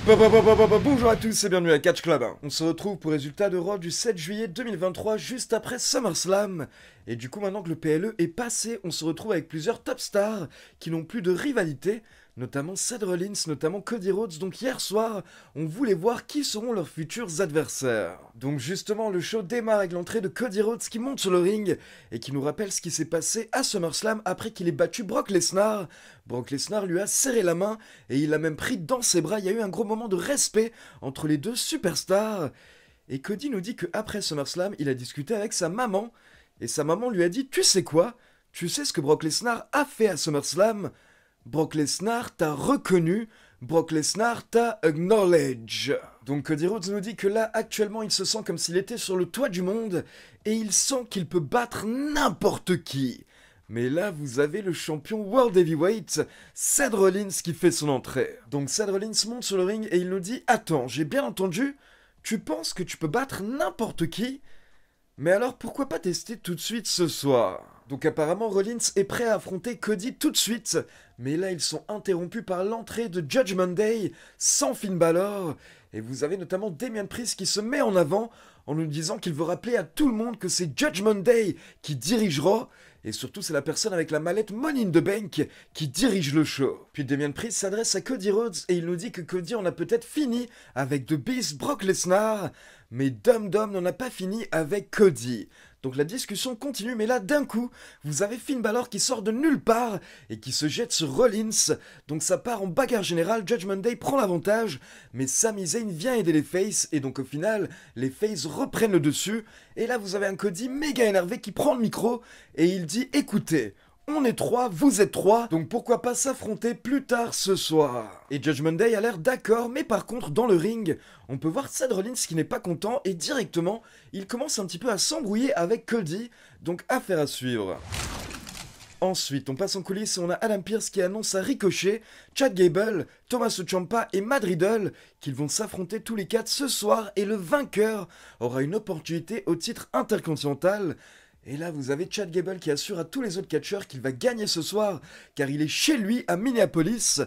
Bonjour à tous et bienvenue à Catch Club. On se retrouve pour résultat de Raw du 7 juillet 2023, juste après SummerSlam. Et du coup, maintenant que le PLE est passé, on se retrouve avec plusieurs top stars qui n'ont plus de rivalité, notamment Seth Rollins, notamment Cody Rhodes. Donc hier soir, on voulait voir qui seront leurs futurs adversaires. Donc justement, le show démarre avec l'entrée de Cody Rhodes qui monte sur le ring et qui nous rappelle ce qui s'est passé à SummerSlam après qu'il ait battu Brock Lesnar. Brock Lesnar lui a serré la main et il l'a même pris dans ses bras. Il y a eu un gros moment de respect entre les deux superstars. Et Cody nous dit qu'après SummerSlam, il a discuté avec sa maman. Et sa maman lui a dit « Tu sais quoi? Tu sais ce que Brock Lesnar a fait à SummerSlam? Brock Lesnar t'a reconnu, Brock Lesnar t'a acknowledge. » Donc Cody Rhodes nous dit que là, actuellement, il se sent comme s'il était sur le toit du monde et il sent qu'il peut battre n'importe qui. Mais là, vous avez le champion World Heavyweight, Seth Rollins, qui fait son entrée. Donc Seth Rollins monte sur le ring et il nous dit « Attends, j'ai bien entendu, tu penses que tu peux battre n'importe qui? Mais alors pourquoi pas tester tout de suite ce soir ?» Donc apparemment Rollins est prêt à affronter Cody tout de suite, mais là ils sont interrompus par l'entrée de Judgment Day sans Finn Balor, et vous avez notamment Damian Priest qui se met en avant en nous disant qu'il veut rappeler à tout le monde que c'est Judgment Day qui dirigera, et surtout c'est la personne avec la mallette Money in the Bank qui dirige le show. Puis Damian Priest s'adresse à Cody Rhodes et il nous dit que Cody en a peut-être fini avec The Beast Brock Lesnar, mais Dum Dum n'en a pas fini avec Cody. Donc la discussion continue, mais là d'un coup, vous avez Finn Balor qui sort de nulle part et qui se jette sur Rollins. Donc ça part en bagarre générale, Judgment Day prend l'avantage, mais Sami Zayn vient aider les Faces, et donc au final, les Faces reprennent le dessus. Et là vous avez un Cody méga énervé qui prend le micro et il dit « Écoutez, on est 3, vous êtes 3, donc pourquoi pas s'affronter plus tard ce soir ?» Et Judgment Day a l'air d'accord, mais par contre, dans le ring, on peut voir Seth Rollins qui n'est pas content, et directement, il commence un petit peu à s'embrouiller avec Cody, donc affaire à suivre. Ensuite, on passe en coulisses et on a Adam Pearce qui annonce à Ricochet, Chad Gable, Tommaso Ciampa et Matt Riddle qu'ils vont s'affronter tous les 4 ce soir, et le vainqueur aura une opportunité au titre intercontinental. Et là, vous avez Chad Gable qui assure à tous les autres catcheurs qu'il va gagner ce soir, car il est chez lui à Minneapolis.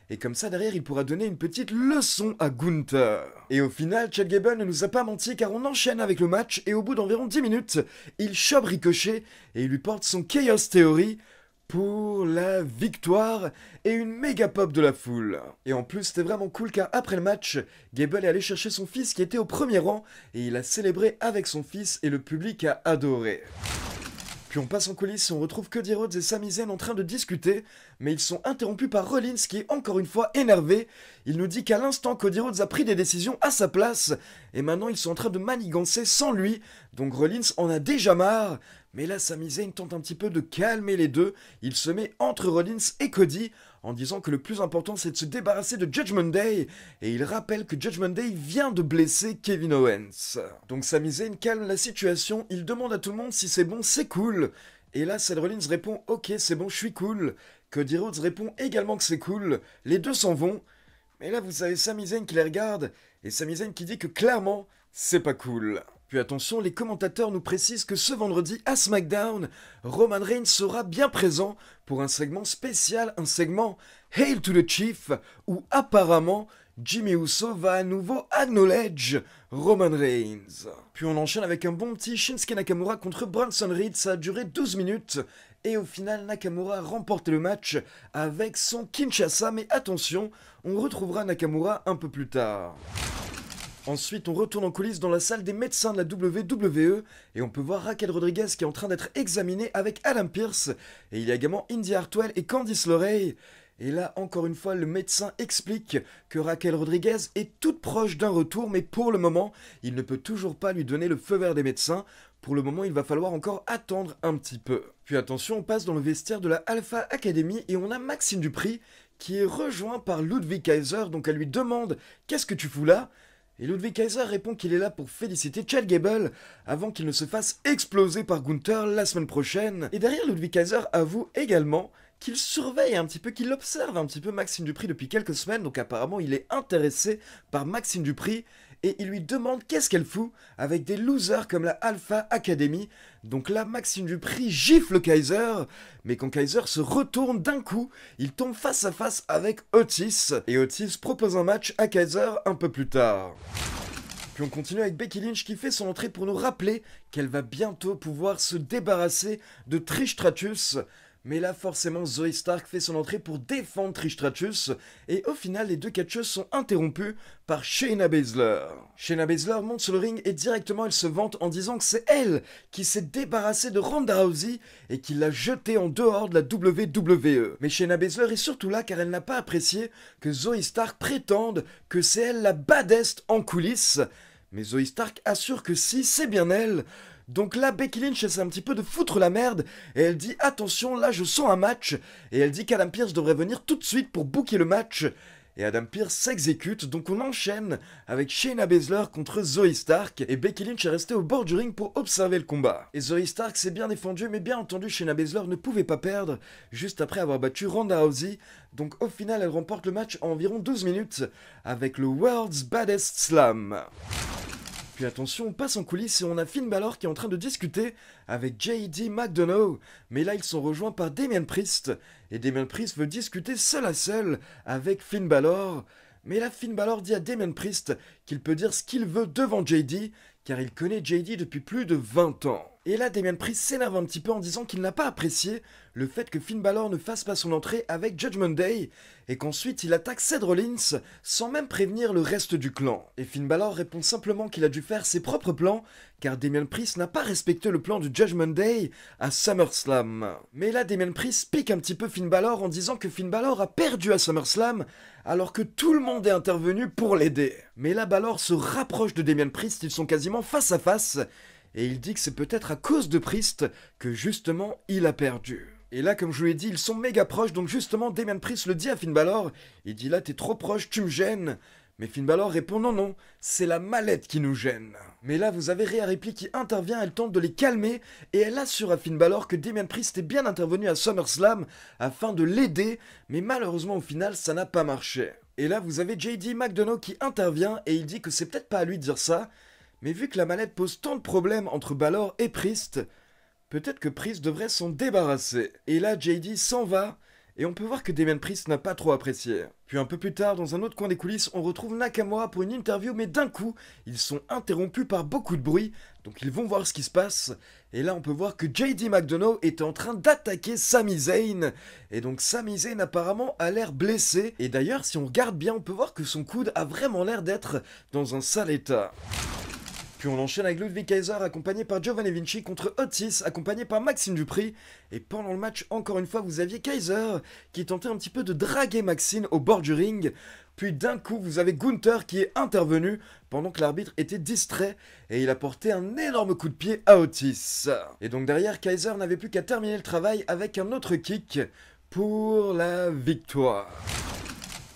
Et comme ça, derrière, il pourra donner une petite leçon à Gunther. Et au final, Chad Gable ne nous a pas menti, car on enchaîne avec le match, et au bout d'environ 10 minutes, il chope Ricochet, et il lui porte son Chaos Theory pour la victoire et une méga pop de la foule. Et en plus, c'était vraiment cool, car après le match, Gable est allé chercher son fils qui était au premier rang, et il a célébré avec son fils, et le public a adoré. Puis on passe en coulisses et on retrouve Cody Rhodes et Sami Zayn en train de discuter, mais ils sont interrompus par Rollins qui est encore une fois énervé. Il nous dit qu'à l'instant Cody Rhodes a pris des décisions à sa place, et maintenant ils sont en train de manigancer sans lui, donc Rollins en a déjà marre. Mais là Sami Zayn tente un petit peu de calmer les deux, il se met entre Rollins et Cody, en disant que le plus important c'est de se débarrasser de Judgment Day, et il rappelle que Judgment Day vient de blesser Kevin Owens. Donc Sami Zayn calme la situation, il demande à tout le monde si c'est bon, c'est cool. Et là Seth Rollins répond « Ok, c'est bon, je suis cool ». Cody Rhodes répond également que c'est cool, les deux s'en vont. Mais là vous avez Sami Zayn qui les regarde, et Sami Zayn qui dit que clairement, c'est pas cool. Puis attention, les commentateurs nous précisent que ce vendredi à SmackDown, Roman Reigns sera bien présent pour un segment spécial, un segment Hail to the Chief, où apparemment Jimmy Uso va à nouveau acknowledge Roman Reigns. Puis on enchaîne avec un bon petit Shinsuke Nakamura contre Bronson Reed, ça a duré 12 minutes, et au final Nakamura remporte le match avec son Kinshasa, mais attention, on retrouvera Nakamura un peu plus tard. Ensuite, on retourne en coulisses dans la salle des médecins de la WWE et on peut voir Raquel Rodriguez qui est en train d'être examinée avec Adam Pearce, et il y a également Indy Hartwell et Candice LeRae. Et là, encore une fois, le médecin explique que Raquel Rodriguez est toute proche d'un retour, mais pour le moment, il ne peut toujours pas lui donner le feu vert des médecins. Pour le moment, il va falloir encore attendre un petit peu. Puis attention, on passe dans le vestiaire de la Alpha Academy et on a Maxime Dupri qui est rejoint par Ludwig Kaiser, donc elle lui demande « Qu'est-ce que tu fous là ?» Et Ludwig Kaiser répond qu'il est là pour féliciter Chad Gable avant qu'il ne se fasse exploser par Gunther la semaine prochaine. Et derrière, Ludwig Kaiser avoue également qu'il surveille un petit peu, qu'il observe un petit peu Maxime Dupri depuis quelques semaines, donc apparemment il est intéressé par Maxime Dupri, et il lui demande qu'est-ce qu'elle fout avec des losers comme la Alpha Academy. Donc là, Maxime Dupri gifle Kaiser, mais quand Kaiser se retourne d'un coup, il tombe face à face avec Otis, et Otis propose un match à Kaiser un peu plus tard. Puis on continue avec Becky Lynch qui fait son entrée pour nous rappeler qu'elle va bientôt pouvoir se débarrasser de Trish Stratus. Mais là, forcément, Zoey Stark fait son entrée pour défendre Trish Stratus, et au final, les deux catcheuses sont interrompues par Shayna Baszler. Shayna Baszler monte sur le ring et directement elle se vante en disant que c'est elle qui s'est débarrassée de Ronda Rousey et qui l'a jetée en dehors de la WWE. Mais Shayna Baszler est surtout là car elle n'a pas apprécié que Zoey Stark prétende que c'est elle la baddest en coulisses. Mais Zoey Stark assure que si, c'est bien elle. Donc là, Becky Lynch essaie un petit peu de foutre la merde, et elle dit attention, là je sens un match, et elle dit qu'Adam Pearce devrait venir tout de suite pour booker le match. Et Adam Pearce s'exécute, donc on enchaîne avec Shayna Baszler contre Zoey Stark, et Becky Lynch est restée au bord du ring pour observer le combat. Et Zoey Stark s'est bien défendue, mais bien entendu Shayna Baszler ne pouvait pas perdre, juste après avoir battu Ronda Rousey, donc au final elle remporte le match en environ 12 minutes, avec le World's Baddest Slam. Puis attention, on passe en coulisses et on a Finn Balor qui est en train de discuter avec JD McDonough. Mais là, ils sont rejoints par Damien Priest. Et Damien Priest veut discuter seul à seul avec Finn Balor. Mais là, Finn Balor dit à Damien Priest qu'il peut dire ce qu'il veut devant JD, car il connaît JD depuis plus de 20 ans. Et là, Damien Priest s'énerve un petit peu en disant qu'il n'a pas apprécié le fait que Finn Balor ne fasse pas son entrée avec Judgment Day, et qu'ensuite il attaque Seth Rollins sans même prévenir le reste du clan. Et Finn Balor répond simplement qu'il a dû faire ses propres plans, car Damien Priest n'a pas respecté le plan du Judgment Day à SummerSlam. Mais là, Damien Priest pique un petit peu Finn Balor en disant que Finn Balor a perdu à SummerSlam, alors que tout le monde est intervenu pour l'aider. Mais là, Balor se rapproche de Damien Priest, ils sont quasiment face à face, et il dit que c'est peut-être à cause de Priest que justement il a perdu. Et là, comme je vous l'ai dit, ils sont méga proches, donc justement Damien Priest le dit à Finn Balor, il dit là t'es trop proche, tu me gênes. Mais Finn Balor répond non non, c'est la mallette qui nous gêne. Mais là vous avez Rhea Ripley qui intervient, elle tente de les calmer, et elle assure à Finn Balor que Damien Priest est bien intervenu à SummerSlam afin de l'aider, mais malheureusement au final ça n'a pas marché. Et là vous avez JD McDonough qui intervient, et il dit que c'est peut-être pas à lui de dire ça, mais vu que la mallette pose tant de problèmes entre Balor et Priest, peut-être que Priest devrait s'en débarrasser. Et là, JD s'en va, et on peut voir que Damien Priest n'a pas trop apprécié. Puis un peu plus tard, dans un autre coin des coulisses, on retrouve Nakamura pour une interview, mais d'un coup, ils sont interrompus par beaucoup de bruit, donc ils vont voir ce qui se passe. Et là, on peut voir que JD McDonough est en train d'attaquer Sami Zayn. Et donc Sami Zayn apparemment a l'air blessé. Et d'ailleurs, si on regarde bien, on peut voir que son coude a vraiment l'air d'être dans un sale état. Puis on enchaîne avec Ludwig Kaiser accompagné par Giovanni Vinci contre Otis accompagné par Maxime Dupri. Et pendant le match, encore une fois, vous aviez Kaiser qui tentait un petit peu de draguer Maxine au bord du ring. Puis d'un coup, vous avez Gunther qui est intervenu pendant que l'arbitre était distrait et il a porté un énorme coup de pied à Otis. Et donc derrière, Kaiser n'avait plus qu'à terminer le travail avec un autre kick pour la victoire.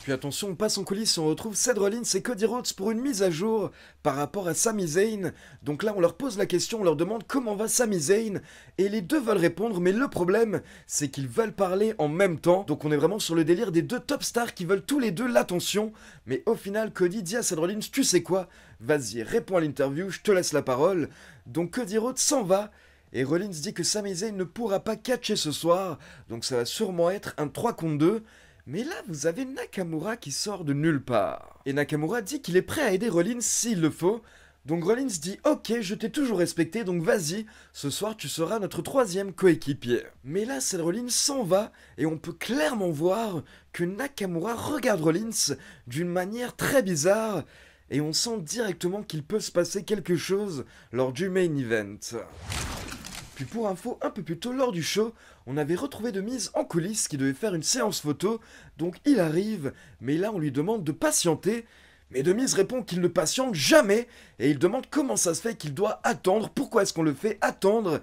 Puis attention, on passe en coulisses et on retrouve Seth Rollins et Cody Rhodes pour une mise à jour par rapport à Sami Zayn. Donc là, on leur pose la question, on leur demande comment va Sami Zayn, et les deux veulent répondre, mais le problème, c'est qu'ils veulent parler en même temps. Donc on est vraiment sur le délire des deux top stars qui veulent tous les deux l'attention. Mais au final, Cody dit à Seth Rollins, tu sais quoi, vas-y, réponds à l'interview, je te laisse la parole. Donc Cody Rhodes s'en va. Et Rollins dit que Sami Zayn ne pourra pas catcher ce soir, donc ça va sûrement être un 3 contre 2. Mais là, vous avez Nakamura qui sort de nulle part. Et Nakamura dit qu'il est prêt à aider Rollins s'il le faut. Donc Rollins dit « Ok, je t'ai toujours respecté, donc vas-y, ce soir tu seras notre troisième coéquipier. » Mais là, Seth Rollins s'en va, et on peut clairement voir que Nakamura regarde Rollins d'une manière très bizarre, et on sent directement qu'il peut se passer quelque chose lors du main event. Puis pour info, un peu plus tôt lors du show, on avait retrouvé The Miz en coulisses qui devait faire une séance photo, donc il arrive, mais là on lui demande de patienter, mais The Miz répond qu'il ne patiente jamais, et il demande comment ça se fait qu'il doit attendre, pourquoi est-ce qu'on le fait attendre,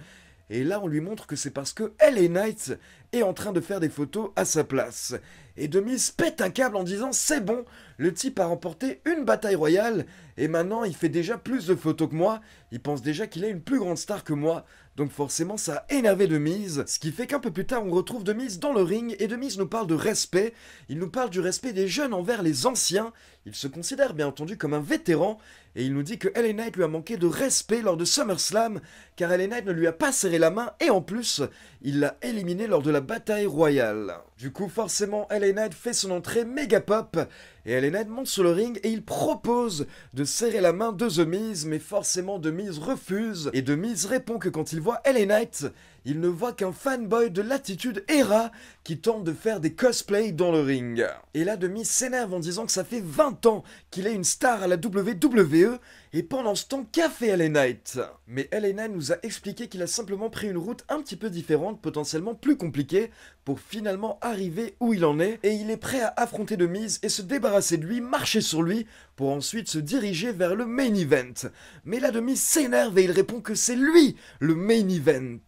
et là on lui montre que c'est parce que LA Knight est en train de faire des photos à sa place. Et The Miz pète un câble en disant c'est bon, le type a remporté une bataille royale et maintenant il fait déjà plus de photos que moi, il pense déjà qu'il est une plus grande star que moi. Donc forcément ça a énervé The Miz, ce qui fait qu'un peu plus tard on retrouve The Miz dans le ring et The Miz nous parle de respect, il nous parle du respect des jeunes envers les anciens, il se considère bien entendu comme un vétéran et il nous dit que LA Knight lui a manqué de respect lors de SummerSlam car LA Knight ne lui a pas serré la main et en plus il l'a éliminé lors de la bataille royale. Du coup forcément LA Knight fait son entrée méga pop et LA Knight monte sur le ring et il propose de serrer la main de The Miz mais forcément The Miz refuse et The Miz répond que quand il voit LA Knight, il ne voit qu'un fanboy de l'attitude Era qui tente de faire des cosplays dans le ring. Et là The Miz s'énerve en disant que ça fait 20 ans qu'il est une star à la WWE et pendant ce temps qu'a fait LA Knight? Mais LA Knight nous a expliqué qu'il a simplement pris une route un petit peu différente, potentiellement plus compliquée, pour finalement arriver où il en est et il est prêt à affronter The Miz et se débarrasser de lui, marcher sur lui pour ensuite se diriger vers le main event. Mais là The Miz s'énerve et il répond que c'est lui le main event.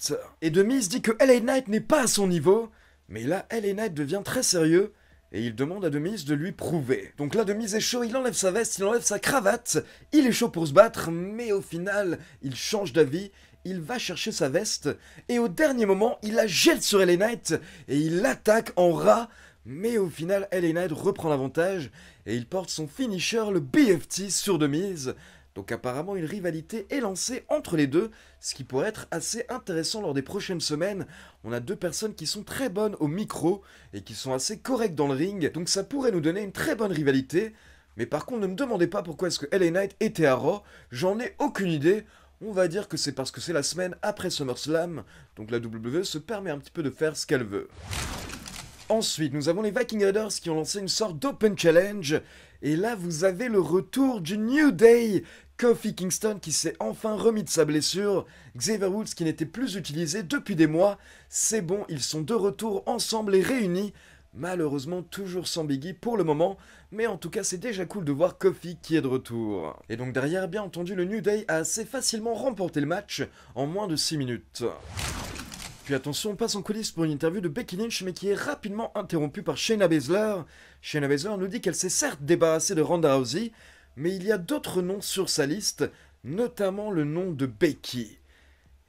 Et The Miz dit que LA Knight n'est pas à son niveau, mais là LA Knight devient très sérieux et il demande à The Miz de lui prouver. Donc là The Miz est chaud, il enlève sa veste, il enlève sa cravate, il est chaud pour se battre, mais au final il change d'avis, il va chercher sa veste et au dernier moment il la jette sur LA Knight et il l'attaque en rat. Mais au final, LA Knight reprend l'avantage et il porte son finisher, le BFT, sur The Miz. Donc apparemment une rivalité est lancée entre les deux, ce qui pourrait être assez intéressant lors des prochaines semaines. On a deux personnes qui sont très bonnes au micro et qui sont assez correctes dans le ring, donc ça pourrait nous donner une très bonne rivalité. Mais par contre, ne me demandez pas pourquoi est-ce que LA Knight était à Raw, j'en ai aucune idée. On va dire que c'est parce que c'est la semaine après SummerSlam, donc la WWE se permet un petit peu de faire ce qu'elle veut. Ensuite, nous avons les Viking Raiders qui ont lancé une sorte d'Open Challenge. Et là, vous avez le retour du New Day. Kofi Kingston qui s'est enfin remis de sa blessure. Xavier Woods qui n'était plus utilisé depuis des mois. C'est bon, ils sont de retour ensemble et réunis. Malheureusement, toujours sans Biggie pour le moment. Mais en tout cas, c'est déjà cool de voir Kofi qui est de retour. Et donc derrière, bien entendu, le New Day a assez facilement remporté le match en moins de 6 minutes. Puis attention, on passe en coulisses pour une interview de Becky Lynch, mais qui est rapidement interrompue par Shayna Baszler. Shayna Baszler nous dit qu'elle s'est certes débarrassée de Ronda Rousey, mais il y a d'autres noms sur sa liste, notamment le nom de Becky.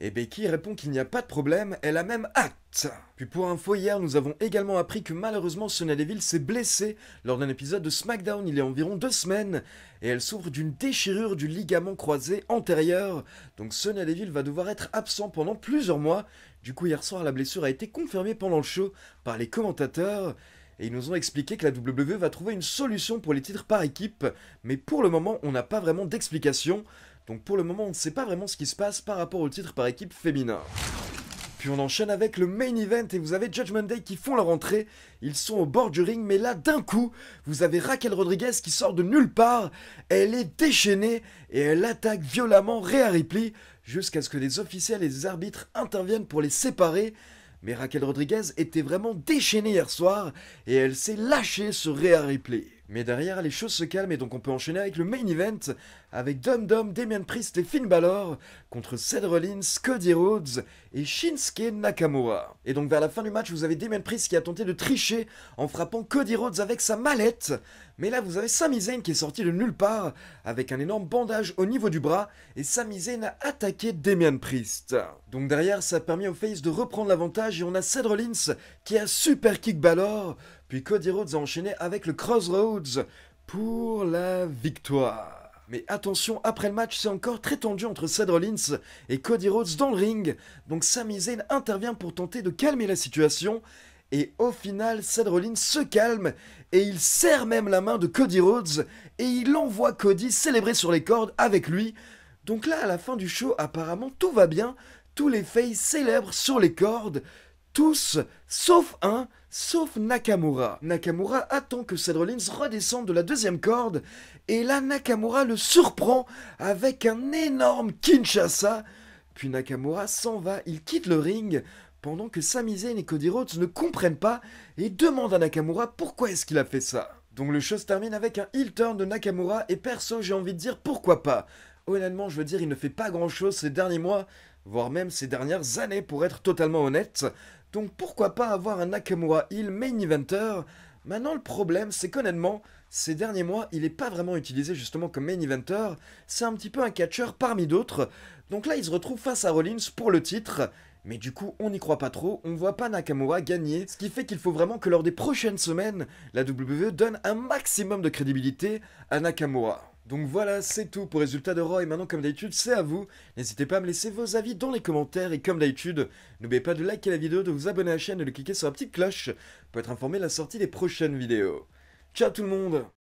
Et Becky répond qu'il n'y a pas de problème, elle a même hâte. Puis pour info, hier, nous avons également appris que malheureusement Sonya Deville s'est blessée lors d'un épisode de SmackDown il y a environ 2 semaines, et elle souffre d'une déchirure du ligament croisé antérieur, donc Sonya Deville va devoir être absent pendant plusieurs mois. Du coup, hier soir, la blessure a été confirmée pendant le show par les commentateurs, et ils nous ont expliqué que la WWE va trouver une solution pour les titres par équipe, mais pour le moment, on n'a pas vraiment d'explication. Donc pour le moment, on ne sait pas vraiment ce qui se passe par rapport au titre par équipe féminin. Puis on enchaîne avec le main event et vous avez Judgment Day qui font leur entrée. Ils sont au bord du ring, mais là d'un coup, vous avez Raquel Rodriguez qui sort de nulle part. Elle est déchaînée et elle attaque violemment Rhea Ripley jusqu'à ce que des officiels et des arbitres interviennent pour les séparer. Mais Raquel Rodriguez était vraiment déchaînée hier soir et elle s'est lâchée sur Rhea Ripley. Mais derrière, les choses se calment et donc on peut enchaîner avec le main event avec Dum Dum, Damian Priest et Finn Balor contre Seth Rollins, Cody Rhodes et Shinsuke Nakamura. Et donc vers la fin du match, vous avez Damian Priest qui a tenté de tricher en frappant Cody Rhodes avec sa mallette. Mais là, vous avez Sami Zayn qui est sorti de nulle part avec un énorme bandage au niveau du bras et Sami Zayn a attaqué Damian Priest. Donc derrière, ça a permis aux Face de reprendre l'avantage et on a Seth Rollins qui a super kick Balor. Puis Cody Rhodes a enchaîné avec le Crossroads pour la victoire. Mais attention, après le match, c'est encore très tendu entre Seth Rollins et Cody Rhodes dans le ring. Donc Sami Zayn intervient pour tenter de calmer la situation. Et au final, Seth Rollins se calme et il serre même la main de Cody Rhodes et il envoie Cody célébrer sur les cordes avec lui. Donc là, à la fin du show, apparemment tout va bien. Tous les Faces célèbrent sur les cordes. Tous, sauf un, sauf Nakamura. Nakamura attend que Seth Rollins redescende de la deuxième corde, et là Nakamura le surprend avec un énorme Kinshasa. Puis Nakamura s'en va, il quitte le ring, pendant que Sami Zayn et Cody Rhodes ne comprennent pas et demandent à Nakamura pourquoi est-ce qu'il a fait ça. Donc le show se termine avec un heel turn de Nakamura, et perso j'ai envie de dire pourquoi pas. honnêtement, je veux dire, il ne fait pas grand-chose ces derniers mois, voire même ces dernières années pour être totalement honnête. Donc pourquoi pas avoir un Nakamura Hill main eventer. Maintenant, le problème, c'est qu'honnêtement, ces derniers mois, il n'est pas vraiment utilisé justement comme main eventer. C'est un petit peu un catcheur parmi d'autres. Donc là, il se retrouve face à Rollins pour le titre. Mais du coup, on n'y croit pas trop, on ne voit pas Nakamura gagner, ce qui fait qu'il faut vraiment que lors des prochaines semaines, la WWE donne un maximum de crédibilité à Nakamura. Donc voilà, c'est tout pour Résultat de Raw, et maintenant comme d'habitude, c'est à vous. N'hésitez pas à me laisser vos avis dans les commentaires, et comme d'habitude, n'oubliez pas de liker la vidéo, de vous abonner à la chaîne et de cliquer sur la petite cloche pour être informé de la sortie des prochaines vidéos. Ciao tout le monde!